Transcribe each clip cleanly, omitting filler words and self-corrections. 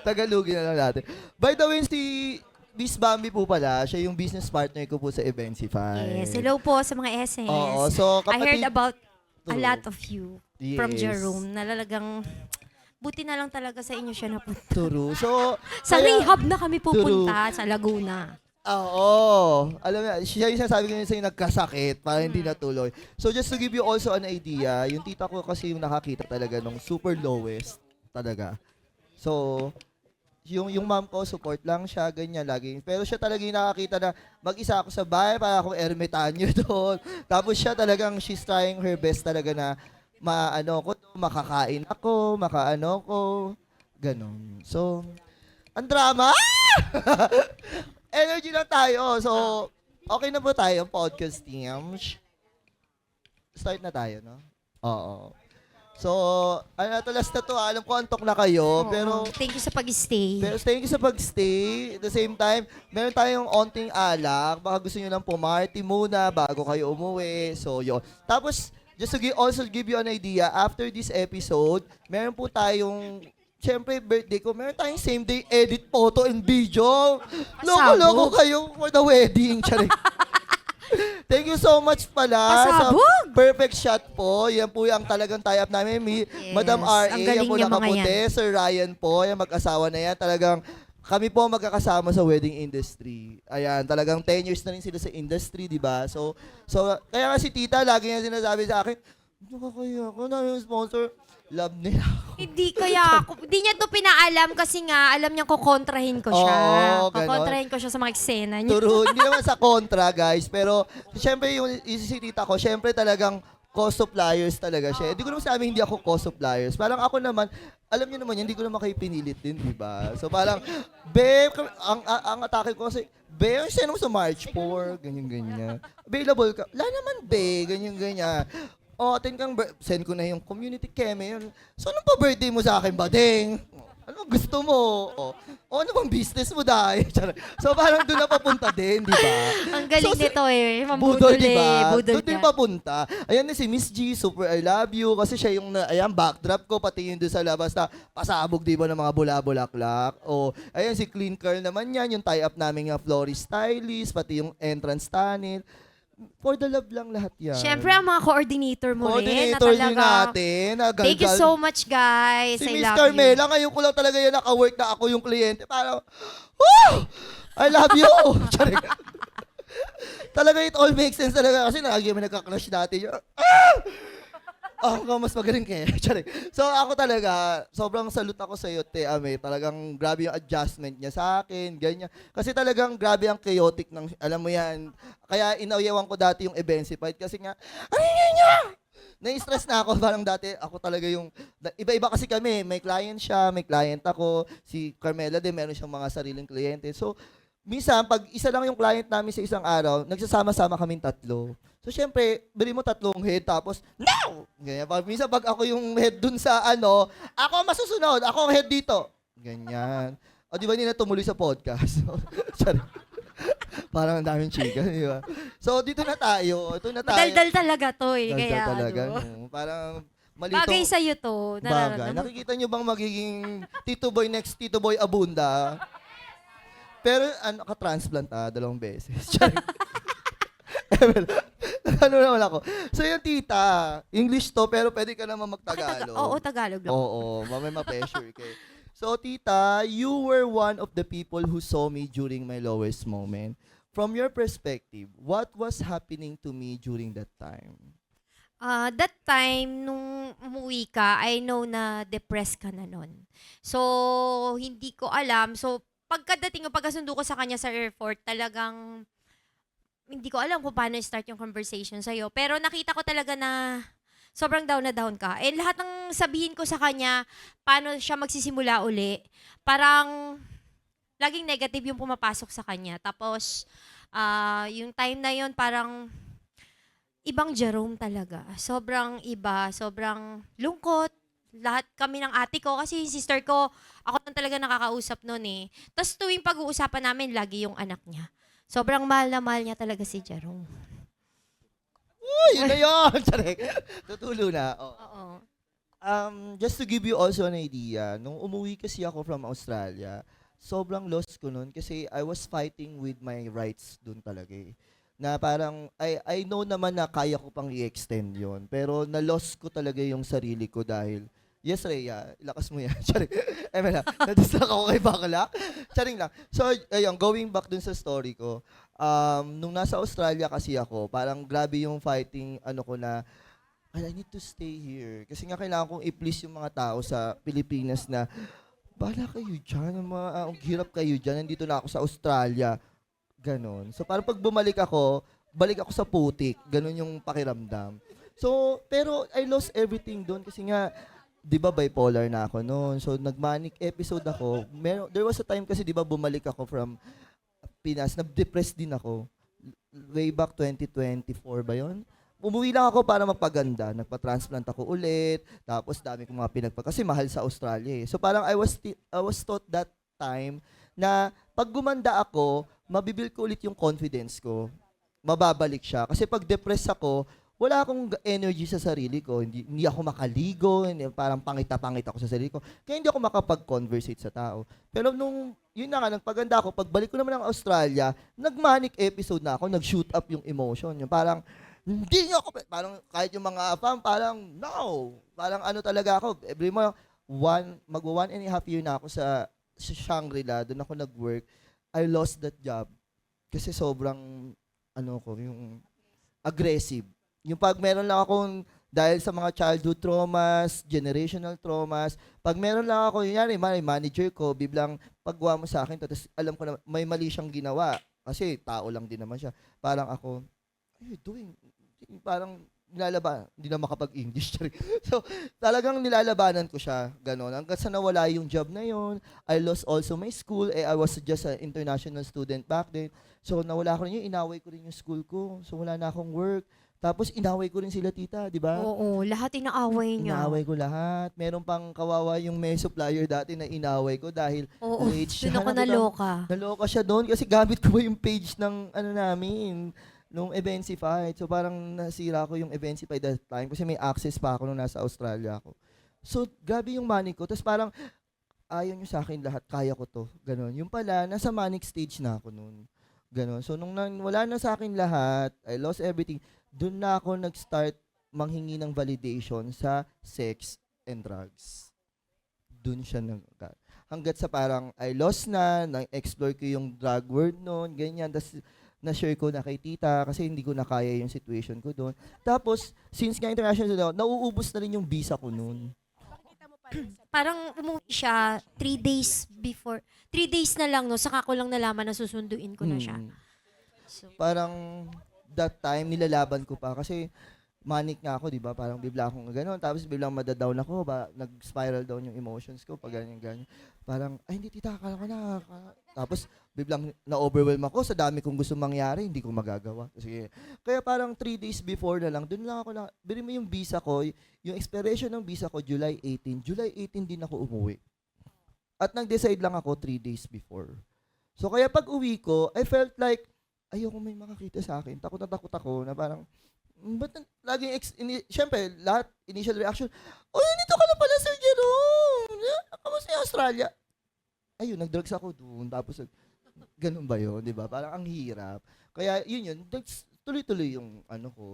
Tagalogin na lang natin. By the way, si Miss Bambi po pala, siya yung business partner ko po sa Evensify. Yes, hello po sa mga SS. Oo, so I heard kapatid... about a True. lot of you from Yes. Jerome. Nalalagang, buti na lang talaga sa inyo siya napunta. True. So, Sa kaya- rehab na kami pupunta sa Laguna. Oo. Alam mo, siya yung sabi ko sa'yo nagkasakit para hindi natuloy. So just to give you also an idea, yung tita ko kasi yung nakakita talaga nung super lowest talaga. So, yung mom ko, support lang siya, ganyan lagi. Pero siya talaga yung nakakita na mag-isa ako sa bahay, para akong ermitanyo doon. Tapos siya talagang, she's trying her best talaga na makakain ako, makaano ko, ganun. So, ang drama! Energy lang tayo. So, okay na po tayo, podcast team. Start na tayo, no? Oo. So, last na to. Alam ko, antok na kayo. Oo. Pero, Thank you sa pag-stay. thank you sa pag-stay. At the same time, meron tayong onting alak. Baka gusto nyo lang pumarty muna bago kayo umuwi. So, yun. Tapos, just to also give you an idea, after this episode, meron po tayong, siyempre, birthday ko, meron tayong same day edit photo and video. Loko-loko kayo for the wedding. Charing. Thank you so much pala Pasabog! sa perfect shot po. Yan po yung talagang tie-up namin. Yes, Madam R.A. ang Yan galing po niya mga nakaputi. yan. Sir Ryan po. Yan mag-asawa na yan. Talagang kami po magkakasama sa wedding industry. Ayan, talagang 10 years na rin sila sa industry, di ba? So kaya nga si tita, lagi niya sinasabi sa akin, nakakaya ako na yung sponsor. Love nila ako. Hindi niya to pinaalam kasi nga, alam niya kukontrahin ko siya. Oo, ganon. Kukontrahin ko siya sa mga eksena niya. Turo, hindi naman sa kontra, guys. Pero, syempre, yung si tita ko, syempre talagang co-suppliers talaga siya. Hindi ko naman sabi hindi ako co-suppliers. Parang ako naman, alam niyo naman, hindi ko naman kayo pinilit din, di ba? So parang, ang atake ko kasi, sino mo sa March 4, ganyan-ganyan. Available ka? Wala naman, ganyan-ganyan. O, send ko na yung community keme. So, ano pa birthday mo sa akin, bading? Ano gusto mo? Ano bang business mo dahil? So, parang doon na papunta din, di ba? Ang galing nito eh. Budol, di ba? Budol Doon din ka. papunta. Ayan na si Miss G, super I love you. Kasi siya yung, backdrop ko, pati yung doon sa labas na pasabog, di ba, ng mga bula-bulaklak. O, ayan si Clean Curl naman yan, yung tie-up namin ng florist stylist, pati yung entrance tunnel. For the love lang lahat yan. Siyempre, ang mga coordinator mo rin. Na Coordinator talaga, nyo natin. thank you so much, guys. Si I Miss love Carmela, you. ngayon ko lang talaga yan naka-work na ako yung kliyente. Parang, woo! I love you! Charing. Talaga it all makes sense talaga kasi lagi may nagka-crush dati. Ako mas magaling kaya. Charing. So ako talaga, sobrang salute ako sa iyo, Te Ame. Talagang grabe yung adjustment niya sa akin, ganyan. Kasi talagang grabe ang chaotic ng, alam mo yan. Kaya inayawan ko dati yung Evensify kasi nga, na-stress na ako. Parang dati, ako talaga yung, iba-iba kasi kami. May client siya, may client ako. Si Carmela din, meron siyang mga sariling kliyente. So, minsan, pag isa lang yung client namin sa isang araw, nagsasama-sama kaming tatlo. So, syempre, bili mo 3 head, tapos, no! Ganyan. Minsan, pag ako yung head dun sa ako ang masusunod, ako ang head dito. Ganyan. O, di ba hindi na tumuloy sa podcast? Sorry. Parang ang daming chika, di ba? So, dito na tayo. Ito na tayo. Madaldal talaga to eh. Daldal Kaya talaga. ano. No? Parang malito. Bagay sa'yo to. Bagay. Nakikita nyo bang magiging Tito Boy next Tito Boy Abunda? Pero ka-transplant 2 beses. Ano naman ako. So yung tita, English to pero pwede ka naman mag-Tagalog. Oo, Tagalog lang. Oo, mamay ma-pressure kay. So tita, you were one of the people who saw me during my lowest moment. From your perspective, what was happening to me during that time? That time, nung umuwi ka, I know na depressed ka na nun. So, hindi ko alam. So, pagkadating ko, pagkasundo ko sa kanya sa airport, talagang hindi ko alam kung paano start yung conversation sa'yo. Pero nakita ko talaga na sobrang down na down ka. And lahat ng sabihin ko sa kanya, paano siya magsisimula uli, parang laging negative yung pumapasok sa kanya. Tapos, yung time na yon parang ibang Jerome talaga. Sobrang iba, sobrang lungkot. Lahat kami ng ate ko, kasi yung sister ko, ako lang talaga nakakausap noon eh. Tapos tuwing pag-uusapan namin, lagi yung anak niya. Sobrang mahal na mahal niya talaga si Jerome. Uy, yun na yun! Tutulo na. Oh. Oo. Just to give you also an idea, nung umuwi kasi ako from Australia, sobrang lost ko nun kasi I was fighting with my rights dun talaga eh. Na parang, I know naman na kaya ko pang i-extend yon, pero na-lost ko talaga yung sarili ko dahil, yes, Rhea, ilakas mo yan. Charing. Na, na-distract ako kay Bakla. Charing lang. So, ayun, going back dun sa story ko, nung nasa Australia kasi ako, parang grabe yung fighting, ano ko na, I need to stay here. Kasi nga kailangan kong i-please yung mga tao sa Pilipinas na, bala kayo dyan, ang hirap kayo dyan, nandito na ako sa Australia. Ganon. So parang pag bumalik ako, balik ako sa putik. Ganon yung pakiramdam. So, pero I lost everything doon kasi nga, di ba bipolar na ako noon. So nag-manic episode ako. There was a time kasi di ba bumalik ako from Pinas, na-depressed din ako. Way back 2024 ba yon? Umuwi lang ako para magpaganda. Nagpa-transplant ako ulit. Tapos dami kong mga kasi mahal sa Australia eh. So parang I was taught that time na pag gumanda ako, mabibuild ko ulit yung confidence ko. Mababalik siya. Kasi pag depressed ako, wala akong energy sa sarili ko. Hindi ako makaligo. Parang pangita-pangit ako sa sarili ko. Kaya hindi ako makapag-conversate sa tao. Pero yun na nga, nagpaganda ako, pagbalik ko naman ng Australia, nag-manic episode na ako, nag-shoot up yung emotion. Yung parang, hindi niyo ako, parang kahit yung mga fam, parang, no. Parang ano talaga ako, every month, mag 1.5 year na ako sa Shangri-La, doon ako nag-work. I lost that job. Kasi sobrang, yung aggressive. Yung pag meron lang akong, dahil sa mga childhood traumas, generational traumas, pag meron lang ako, yun may manager ko, biblang paggawa mo sa akin, tapos alam ko na may mali siyang ginawa. Kasi tao lang din naman siya. Parang ako, what are you doing? Parang hindi na makapag-English. So, talagang nilalabanan ko siya. Ganon. Hanggang sa nawala yung job na yun. I lost also my school. I was just an international student back then. So, nawala ko rin yun. Inaway ko rin yung school ko. So, wala na akong work. Tapos, inaway ko rin sila, tita. Di ba? Oo, lahat inaaway niya. Inaway ko lahat. Meron pang kawawa yung may supplier dati na inaway ko dahil Oo, late siya. doon ako naloka. Naloka siya doon kasi gamit ko yung page ng namin nung Eventsify. So parang nasira ko yung Eventsify that time kasi may access pa ako nung nasa Australia ako. So grabe yung manic ko. Tapos parang ayaw nyo sa akin lahat, kaya ko to. Ganon. Yung pala, nasa manic stage na ako noon. Ganon. So nung wala na sa akin lahat, I lost everything, doon na ako nag-start manghingi ng validation sa sex and drugs. Doon siya hanggat sa parang I lost na-explore ko yung drug world noon, ganyan. Tapos na-share ko na kay tita kasi hindi ko na kaya yung situation ko doon. Tapos, since nga international nauubos na rin yung visa ko noon. Parang umuwi siya 3 days before. 3 days na lang, no? Saka ko lang nalaman na susunduin ko na siya. So, Parang that time, nilalaban ko pa kasi manic nga ako, di ba? Parang bigla akong gano'n. Tapos biglang madadown ako, nag-spiral down yung emotions ko, pag ganyan-ganyan. Parang, ay hindi tita, akala ko na. Tapos biglang na-overwhelm ako sa dami kong gusto mangyari, hindi ko magagawa. Sige. Kaya parang 3 days before na lang, dun lang ako na, bili mo yung visa ko, yung expiration ng visa ko, July 18. July 18 din ako umuwi. At nag-decide lang ako 3 days before. So kaya pag uwi ko, I felt like, ayoko may makakita sa akin. Takot na takot ako na parang, ba't laging, syempre, lahat, initial reaction, oh, nandito ka na pala, Sir Jerome. Kamusta yung Australia? Ayun, nag-drugs ako doon. Tapos, ganun ba yun, di ba? Parang ang hirap. Kaya, yun, tuloy-tuloy yung,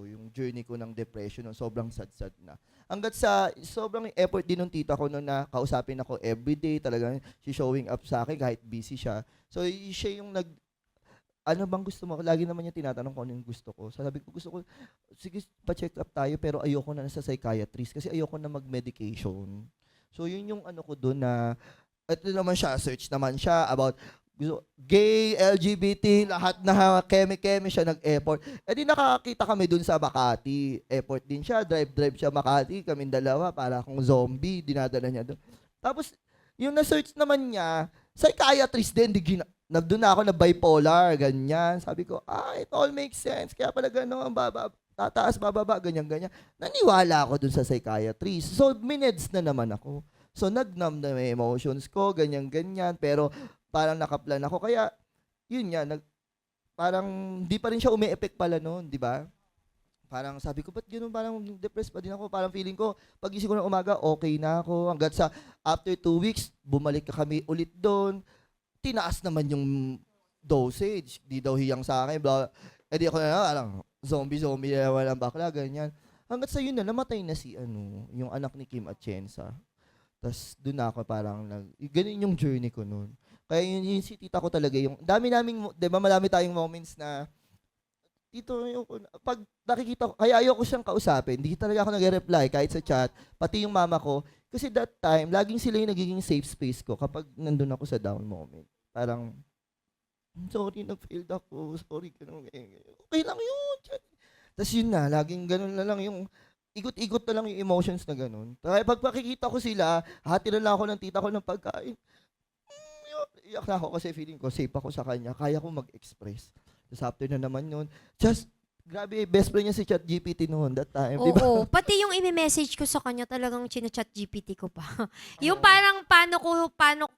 yung journey ko ng depression, sobrang sad-sad na. Hanggat sa, sobrang effort din ng tita ko noon na kausapin ako everyday, talagang she showing up sa akin kahit busy siya. So, siya yung ano bang gusto mo? Lagi naman niya tinatanong kung ano yung gusto ko. Sabi ko, gusto ko, sige, pa-check up tayo, pero ayoko na sa psychiatrist kasi ayoko na mag-medication. So, yun yung ko doon na, ito naman siya, search naman siya about gay, LGBT, lahat na keme-keme siya nag-effort. Eh di nakakita kami doon sa Makati. Effort din siya, drive siya Makati, kaming dalawa, para akong zombie, dinadala niya doon. Tapos, yung na-search naman niya, psychiatrist din, doon na ako na bipolar, ganyan. Sabi ko, it all makes sense. Kaya pala gano'n, tataas, bababa, ganyan. Naniwala ako dun sa psychiatrist. So, mineds na naman ako. So, nag-numb na may emotions ko, ganyan. Pero, parang nakaplan ako. Kaya, yun nga, parang di pa rin siya umi-effect pala noon, di ba? parang sabi ko, ba't gano'n, parang depressed pa din ako. Parang feeling ko, pag gising ko ng umaga, okay na ako. Hanggat sa, after 2 weeks, bumalik ka kami ulit doon. Tinaas naman yung dosage. Di daw hiyang sa akin. Blah. Eh di ako na, alang, zombie, walang bakla, ganyan. Hanggat sa yun na, namatay na si, yung anak ni Kim Atienza. Tapos doon na ako parang, ganun yung journey ko noon. Kaya yung si tita ko talaga, yung, dami naming, di ba, marami tayong moments na, dito, pag nakikita ko, kaya ayoko siyang kausapin, hindi talaga ako nag-reply kahit sa chat, pati yung mama ko, kasi that time, laging sila yung nagiging safe space ko kapag nandun ako sa down moment. Parang, sorry, nag-failed ako, sorry, ganun, okay lang yun. Tapos yun na, laging ganun na lang yung, ikot-ikot na lang yung emotions na ganun. Kaya pag makikita ko sila, hati na lang ako ng tita ko ng pagkain, iyak na ako kasi feeling ko safe ako sa kanya, kaya ko mag-express. Tapos after na naman yun, just, grabe, best friend niya si ChatGPT noon that time, di ba? Oo, pati yung i-message ko sa kanya talagang china-chat GPT ko pa. Yung parang paano,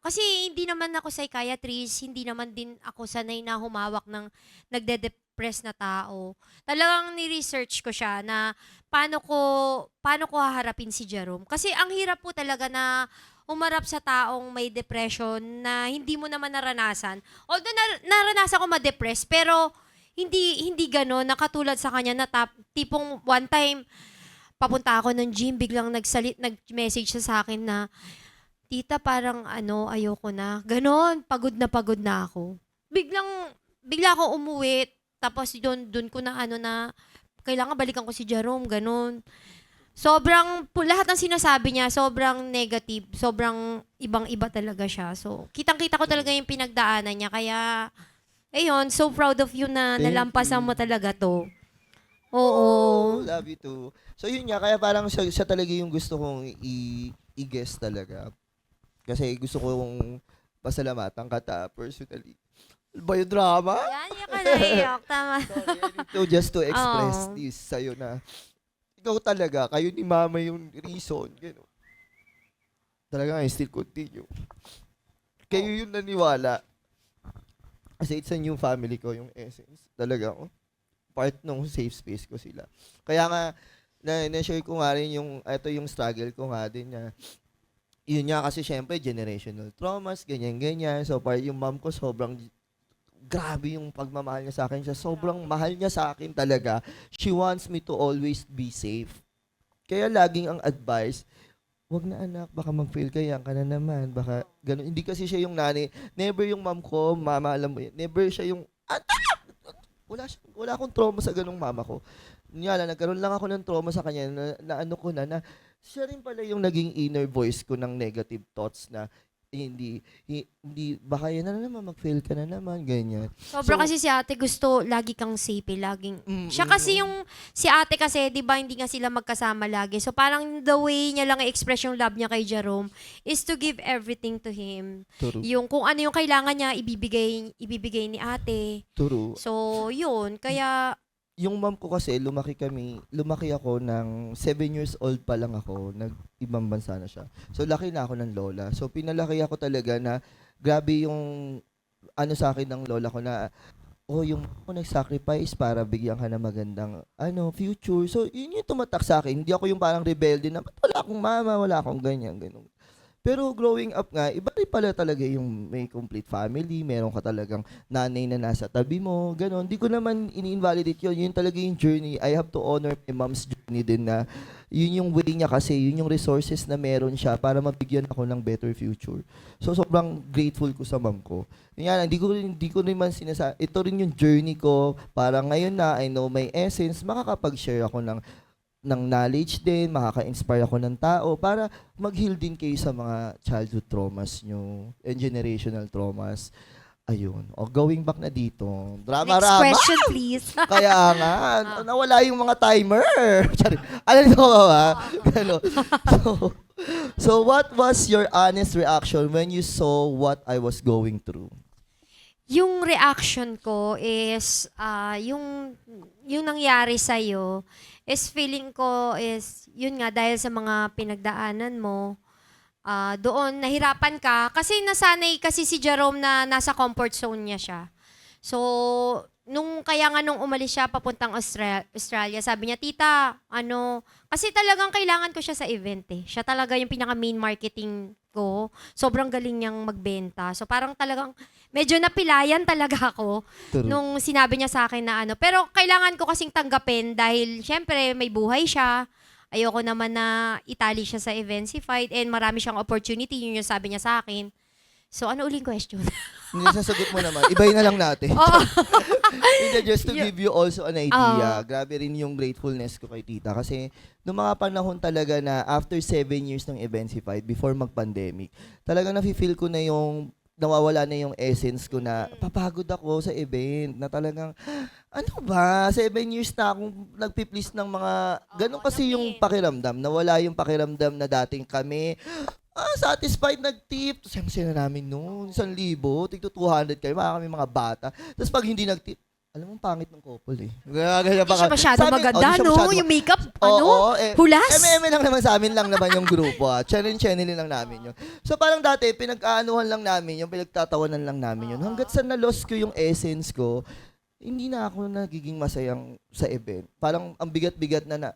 kasi hindi naman ako psychiatrist, hindi naman din ako sanay na humawak ng nagde-depress na tao. Talagang ni-research ko siya na paano ko haharapin si Jerome. Kasi ang hirap po talaga na umarap sa taong may depression na hindi mo naman naranasan. Although naranasan ko ma-depress, pero hindi gano'n, nakatulad sa kanya na tipong one time, papunta ako ng gym, biglang nag-message siya sa akin na, tita, parang ayoko na. Ganon, pagod na ako. Bigla ako umuwi, tapos doon ko na na, kailangan balikan ko si Jerome, ganon. Lahat ng sinasabi niya, sobrang negative, sobrang ibang-iba talaga siya. So, kitang-kita ko talaga yung pinagdaanan niya, kaya, ayun, so proud of you na Thank nalampasan you. mo talaga to. Oo. Love you too. So yun nga, kaya parang siya talaga yung gusto kong i-guess talaga. Kasi gusto kong pasalamatan ka personally. Ano ba yung drama? Yan, iyak ka na iyak. Tama. Sorry, I need to just to express Oo. this sa'yo na ikaw talaga, kayo ni mama yung reason. Gano'n. Talaga, I still continue. Kayo yung naniwala. Kasi it's a new family ko, yung essence. Talaga, part ng safe space ko sila. Kaya nga, na-share ko nga rin ito yung struggle ko nga din na, yun nga kasi syempre, generational traumas, ganyan-ganyan. So, yung mom ko sobrang, grabe yung pagmamahal niya sa akin. Sobrang mahal niya sa akin talaga. She wants me to always be safe. Kaya laging ang advice, wag na anak, baka mag-fail ka, yan ka na naman. Baka, ganun. Hindi kasi siya yung nanay. Never yung mom ko, mama, alam mo yun. Never siya yung, wala akong trauma sa ganung mama ko. Nga nagkaroon lang ako ng trauma sa kanya na ano ko na siya rin pala yung naging inner voice ko ng negative thoughts na hindi, baka yan na naman, mag-fail ka na naman, ganyan. Sobra So, kasi si ate gusto lagi kang safe laging. Siya mm. kasi si ate kasi, di ba, hindi nga sila magkasama lagi. So parang the way niya lang i-express yung love niya kay Jerome is to give everything to him. True. Yung kung ano yung kailangan niya, ibibigay ni ate. True. So, yun. Kaya, Yung mom ko kasi, lumaki ako ng 7 years old pa lang ako, nag-ibang bansa na siya. So, laki na ako ng lola. So, pinalaki ako talaga na, grabe yung, sa akin ng lola ko na, yung ako nag-sacrifice para bigyan ka ng magandang, future. So, yun yung tumatak sa akin. Hindi ako yung parang rebelde na, "Ba't wala akong mama, wala akong ganyan, ganun." Pero growing up nga, iba rin pala talaga yung may complete family, meron ka talagang nanay na nasa tabi mo, gano'n. Di ko naman ini-invalidate yun. Yun talaga yung journey. I have to honor my mom's journey din na yun yung way niya kasi, yun yung resources na meron siya para mabigyan ako ng better future. So, sobrang grateful ko sa mom ko. Yan, hindi ko rin man ito rin yung journey ko para ngayon na I know my essence, makakapag-share ako ng knowledge din, makaka-inspire ako ng tao para mag-heal din kayo sa mga childhood traumas nyo and generational traumas. Ayun. O, going back na dito. next Drama-rama. question please. Kaya nga, nawala yung mga timer. Sorry. Alam mo ba? Gano. So, what was your honest reaction when you saw what I was going through? Yung reaction ko is, yung nangyari sa'yo, is feeling ko is, yun nga, dahil sa mga pinagdaanan mo, doon nahirapan ka, kasi nasanay kasi si Jerome na nasa comfort zone niya siya. So, kaya nga nung umalis siya papuntang Australia, sabi niya, tita, kasi talagang kailangan ko siya sa event eh. Siya talaga yung pinaka main marketing ko. Sobrang galing niyang magbenta. So parang talagang medyo napilayan talaga ako True. nung sinabi niya sa akin na pero kailangan ko kasing tanggapin dahil syempre may buhay siya. Ayoko naman na itali siya sa Eventsified and marami siyang opportunity. Yun yung sabi niya sa akin. So ano uling question? Hindi sasagot mo naman. Ibahin na lang natin. Oo. Hindi, just to give you also an idea, grabe rin yung gratefulness ko kay tita. Kasi noong mga panahon talaga na after 7 years ng Eventsified, before mag-pandemic, talagang nafe-feel ko na yung nawawala na yung essence ko na papagod ako sa event na talagang ano ba, 7 years na akong nagpi-please ng mga ganun kasi yung pakiramdam, nawala yung pakiramdam na dating kami satisfied nag-tip. Siyempre na namin noon, 1,000, tigto 200 kayo, kami mga bata. Tapos pag hindi nag-tip, alam mo, pangit ng couple eh. Ganyan Hindi siya masyado maganda, no? Yung makeup, hulas. Lang naman sa amin lang naman yung grupo. Channel lang namin yun. So parang dati, pinag-aanuhan lang namin yung pinagtatawanan lang namin yun. Hanggat sa na-lost ko yung essence ko, hindi na ako nagiging masayang sa event. Parang ang bigat-bigat na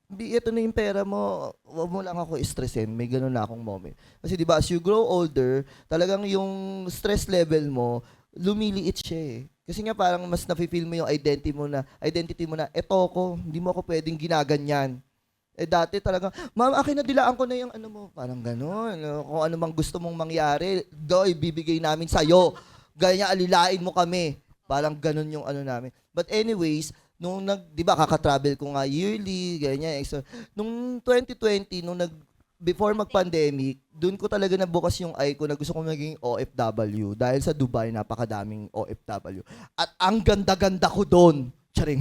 ito na yung pera mo, wag mo lang ako stressin. May ganun na akong moment. Kasi di ba, as you grow older, talagang yung stress level mo, lumiliit siya eh. Kasi nga parang mas nafe-feel mo yung identity mo na, eto ko, hindi mo ako pwedeng ginaganyan. Eh dati talagang, ma'am, akin na dilaan ko na yung ano mo, parang gano'n. Kung ano mang gusto mong mangyari, ibibigay namin sa'yo. Ganyan, alilain mo kami. Parang gano'n yung ano namin. But anyways, nung di ba, kaka-travel ko nga yearly, ganyan. So, nung 2020, before mag-pandemic, doon ko talaga nabukas yung eye ko na gusto ko maging OFW. Dahil sa Dubai, napakadaming OFW. At ang ganda-ganda ko doon. Charing.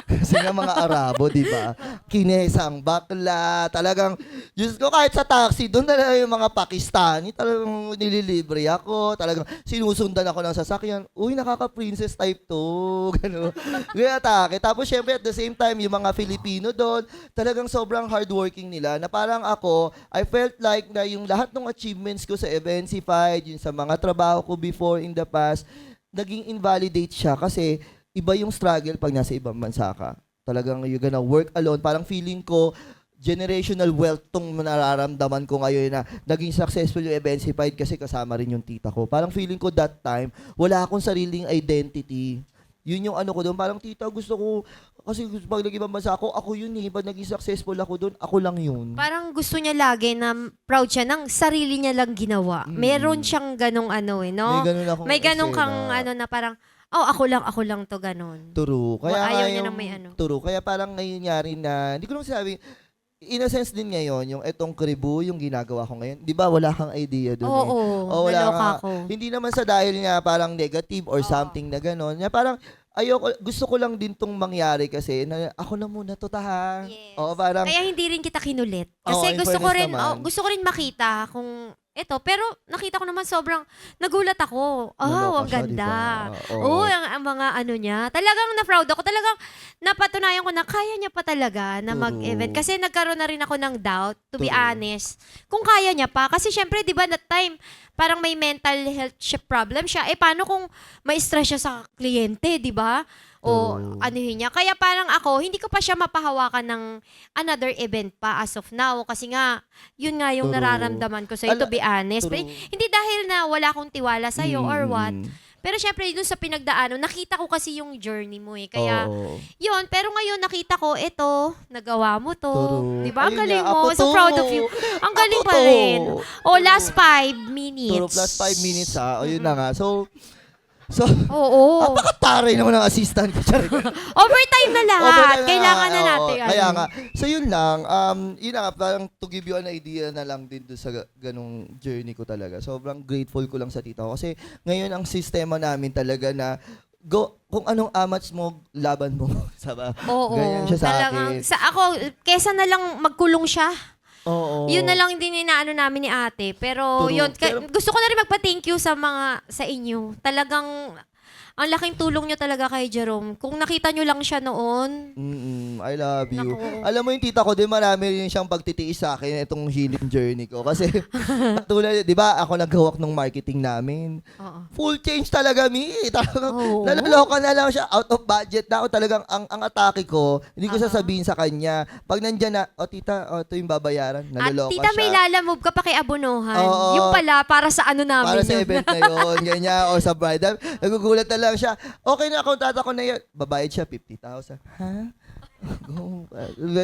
Kasi nga mga Arabo, di ba? Kinesang bakla. Talagang, Diyos ko, kahit sa taxi, doon talaga yung mga Pakistani. Talagang nililibre ako. Talagang sinusundan ako ng sasakyan. Uy, nakaka-princess type to. Gano'n. Kaya atake. Tapos, syempre, at the same time, yung mga Filipino doon, talagang sobrang hardworking nila. Na parang ako, I felt like na yung lahat ng achievements ko sa Eventsified, yung sa mga trabaho ko before in the past, naging invalidate siya kasi iba yung struggle pag nasa ibang bansa ka. Talagang you're gonna work alone. Parang feeling ko, generational wealth tong nararamdaman ko ngayon na naging successful yung Eventsified kasi kasama rin yung tita ko. Parang feeling ko that time, wala akong sariling identity. Yun yung ano ko doon. Parang tita, gusto ko, kasi pag nag-ibang bansa ako yun eh. Pag naging successful ako doon, ako lang yun. Parang gusto niya lagi na proud siya ng sarili niya lang ginawa. Meron siyang ganong no? May ganong kang na parang, ako lang to, ganon. True. Kaya ayaw niya na may True. Kaya parang ngayon nyari na, hindi ko naman sabi, in a sense din ngayon, yung etong kribu, yung ginagawa ko ngayon, di ba wala kang idea doon wala naloka ako. Hindi naman sa dahil nga parang negative or something na gano'n. Parang, gusto ko lang din tong mangyari kasi na ako na muna to tahan. Yes. Parang, Kaya hindi rin kita kinulit. Kasi in fairness gusto ko rin makita kung pero nakita ko naman sobrang nagulat ako. Naloka Ang siya, ganda. diba? Ang mga niya. Talagang na-proud ako. Talagang napatunayan ko na kaya niya pa talaga na mag-event. Kasi nagkaroon na rin ako ng doubt, to be honest. Kung kaya niya pa. Kasi syempre, di ba, that time, parang may mental health problem siya. Paano kung ma-stress siya sa kliyente, di ba? O niya. Kaya parang ako, hindi ko pa siya mapahawakan ng another event pa as of now. Kasi nga, yun nga yung nararamdaman ko sa'yo, to be honest. Pero, hindi dahil na wala akong tiwala sa'yo or what. Pero syempre, dun sa pinagdaanan, nakita ko kasi yung journey mo eh. Kaya, yun. Pero ngayon, nakita ko, nagawa mo to. Di ba? Ang galing mo. So proud of you. Ang galing pa rin. Last 5 minutes. last 5 minutes yun na nga. So, napakataray naman ng assistant ko. Overtime na lahat. Kailangan na natin. Kaya nga. So yun lang. Yun na nga, parang to give you an idea na lang din doon sa ganung journey ko talaga. Sobrang grateful ko lang sa tita ko. Kasi ngayon ang sistema namin talaga na kung anong amats mo, laban mo. Saba? Ganyan siya sa akin. Ako, kesa na lang magkulong siya. Yun na lang din inaano namin ni ate. Pero yun, gusto ko na rin magpa-thank you sa inyo. Talagang, ang laking tulong nyo talaga kay Jerome. Kung nakita nyo lang siya noon, I love you. Naku. Alam mo yung tita ko din, marami rin siyang pagtitiis sa akin itong healing journey ko. Kasi, tulad, di ba, ako naghawak ng marketing namin. oo. Full change talaga, Mi. Talagang, Oo. naloloka na lang siya. Out of budget na ako. Talagang, ang atake ko, hindi ko Aha. sasabihin sa kanya. Pag nandyan na, tita, ito yung babayaran. At Naloloka tita, siya. may lalamove ka pa kay Abunuhan. Oo. Yung pala, para sa ano namin Para sa yun. event na yun, ganyan, o sa bridal. Nagugulat na lang siya. Okay na, kontrata ko na yan. Babayad siya, 50,000. Ha? Go.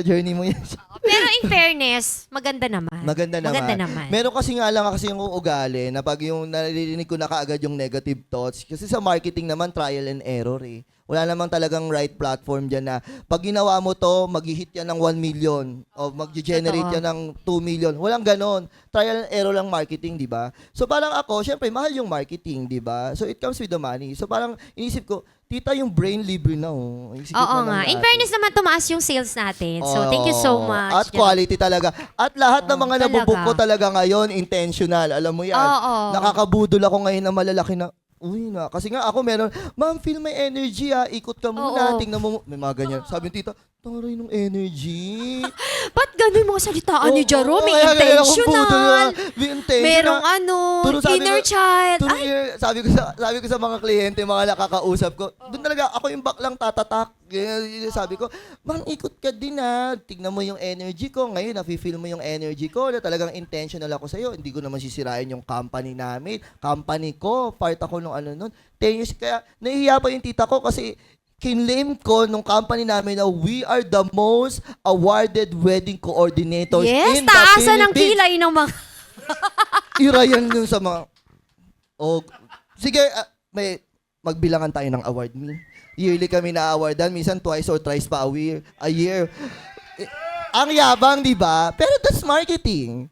Journey mo yan. Pero in fairness, maganda naman. Maganda naman. Maganda naman. Meron kasi nga lang kasi yung ugali na pag yung naririnig ko na kaagad yung negative thoughts. Kasi sa marketing naman, trial and error eh. Wala namang talagang right platform dyan na pag ginawa mo to, mag-hit yan ng 1 million o mag-generate Totoo. yan ng 2 million. Walang ganon. Trial and error lang marketing, di ba? So parang ako, syempre, mahal yung marketing, di ba? So it comes with the money. So parang inisip ko, tita, yung brain libre na, oh. Isikip Oo na lang nga. In natin. fairness naman, tumaas yung sales natin. So, thank you so Oo. much. At quality talaga. At lahat ng Oo, mga talaga. nabubuk ko talaga ngayon, intentional. Alam mo yan. Oo. Nakakabudol ako ngayon na malalaki na, uy na. Kasi nga ako meron, ma'am, feel my energy ikot ka muna, Oo. tingnan mo. May mga ganyan. Sabi ng tita, taray ng energy. Ba't ganun yung mga salitaan ni Oo, Jerome? May kaya ganyan akong budol intentional. May intentional. Merong ano, Pero sabi inner ko- child. True Ay, year, sabi ko sa mga kliyente, mga nakakausap ko, doon talaga ako yung baklang tatatak. Ganyan, sabi ko, "Mang, ikot ka din tignan mo yung energy ko. Ngayon, nafe-feel mo yung energy ko na talagang intentional ako sa'yo. Hindi ko naman sisirain yung company namin. Company ko, part ako nung ano nun. 10 years, kaya nahihiya pa yung tita ko kasi kinlaim ko nung company namin na we are the most awarded wedding coordinators yes, in the taasan ng Philippines. kilay ng mga... Irayan yun sa mga... Oh, sige, may magbilangan tayo ng award me. Yearly kami na-awardan, minsan twice or thrice pa a year. Ang yabang, di ba? Pero that's marketing.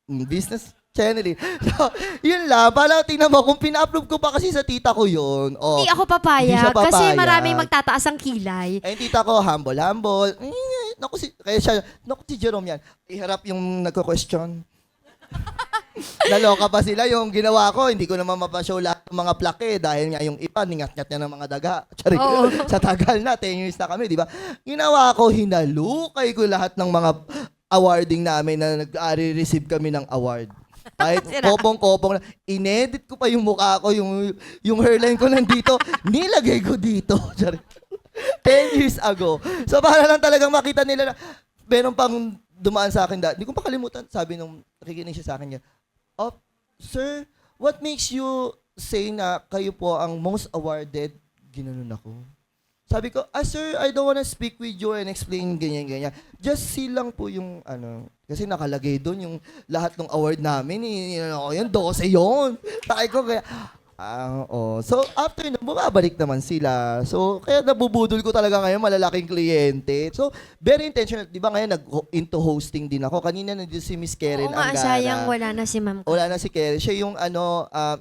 Business channeling. So, yun lang. Para tingnan mo, kung pina-upload ko pa kasi sa tita ko yun. Oh, Hindi ako Hindi siya papayag. Kasi papayag. maraming magtataas ang kilay. eh, yung tita ko, humble. Kaya siya, si Jerome yan. Iharap yung nagko-question. Naloka pa sila yung ginawa ko. Hindi ko naman mapashow lahat ng mga plake dahil nga yung iba, ningat-ngat niya ng mga daga. Charing, Oo. sa tagal na, 10 years na kami, di ba? Ginawa ko, hinalukay ko lahat ng mga awarding namin na nag-receive kami ng award. Kahit Sira. kopong-kopong na. Inedit ko pa yung mukha ko, yung hairline ko nandito, nilagay ko dito. Charing. 10 years ago. So para lang talagang makita nila na meron pang dumaan sa akin. Hindi ko pa kalimutan. Sabi nung nakikinig siya sa akin niya, "Oh, sir, what makes you say na kayo po ang most awarded?" Ginanon ako. Sabi ko, sir, I don't wanna speak with you and explain ganyan-ganyan. Just see lang po yung ano. Kasi nakalagay doon yung lahat ng award namin. Yun, 12 yun. Takay ko kaya, So, after na, bumabalik naman sila. So, kaya nabubudol ko talaga ngayon malalaking kliyente. So, very intentional. Di ba ngayon, into hosting din ako. Kanina nandito si Miss Karen Oo nga, Angara. sayang wala na si ma'am. Wala na si Karen. Siya yung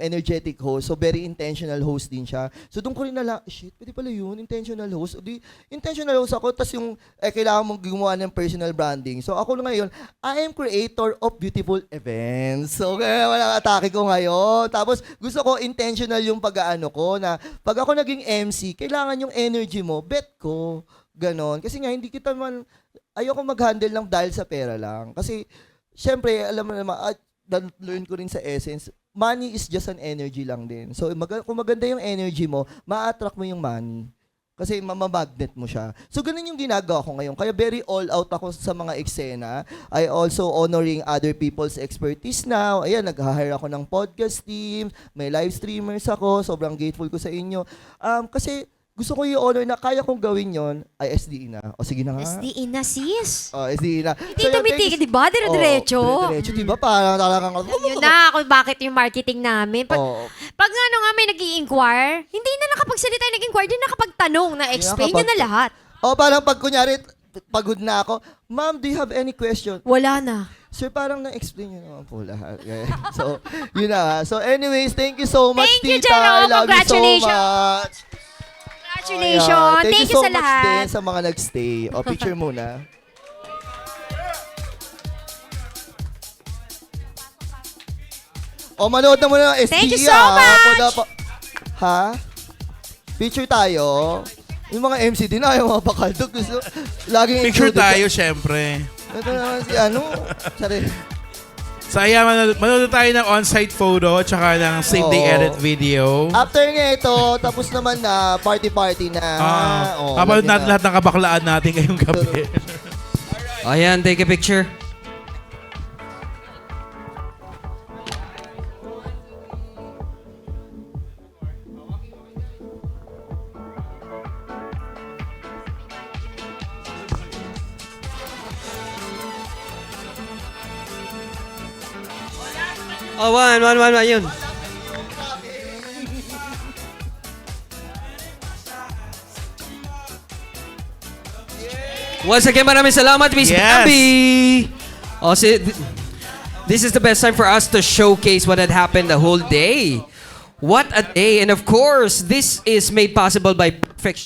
energetic host. So, very intentional host din siya. So, doon ko rin shit, pwede pala yun, intentional host. Di, intentional host ako, tas yung kailangan mong gumawa ng personal branding. So, ako na ngayon, I am creator of beautiful events. So, kaya walang atake ko ngayon. Tapos, gusto ko intentional yung pag-aano ko na pag ako naging MC, kailangan yung energy mo, bet ko, ganon. Kasi nga, hindi kita man, ayoko mag-handle lang dahil sa pera lang. Kasi, syempre, alam mo naman, learn ko rin sa Essence, money is just an energy lang din. So, kung maganda yung energy mo, ma-attract mo yung money. Kasi mamamagnet mo siya. So, ganun yung ginagawa ko ngayon. Kaya very all out ako sa mga eksena. I also honoring other people's expertise now. Ayan, nag-hire ako ng podcast team. May live streamers ako. Sobrang grateful ko sa inyo. Kasi gusto ko yung honor na kaya kong gawin yon ay SDE na. O sige na nga. SDE na sis. O, SDE na. Hindi tumitigil, di ba? Dire-diretso. Dire-diretso, di ba? Parang talagang... Yun na, kung bakit yung marketing namin. Pag ano nga may nag-i-inquire, hindi na nakapagsalita yung nag-inquire, hindi nakapagtanong, na-explain nyo na lahat. O, parang pag kunyari, pagod na ako, "Ma'am, do you have any question?" Wala na. Sir, parang na-explain nyo naman po lahat. So, yun na. So, anyways, thank you so much, Thank you, tita. I Jerome. love you so Congratulations. much. Congratulations. Ayan. Thank you so sa much lahat. din sa mga nagstay. O, picture muna. O, manood na muna ng SDE. Thank you so much. Ha? Picture tayo. Yung mga MC din ayaw mga pakaldog. Gusto, laging Picture included tayo, syempre. Ito naman si ano. Sorry. So, ayan, manood tayo ng on-site photo at saka ng same day Oo. edit video. After nga ito, tapos naman na party-party na. Kapanood lagyan natin na. lahat ng kabaklaan natin ngayong gabi. Ayan, take a picture. Oh, one, yun. Once again, maraming salamat, Miss Yes. Bambi! Oh, this is the best time for us to showcase what had happened the whole day. What a day! And of course, this is made possible by Perfect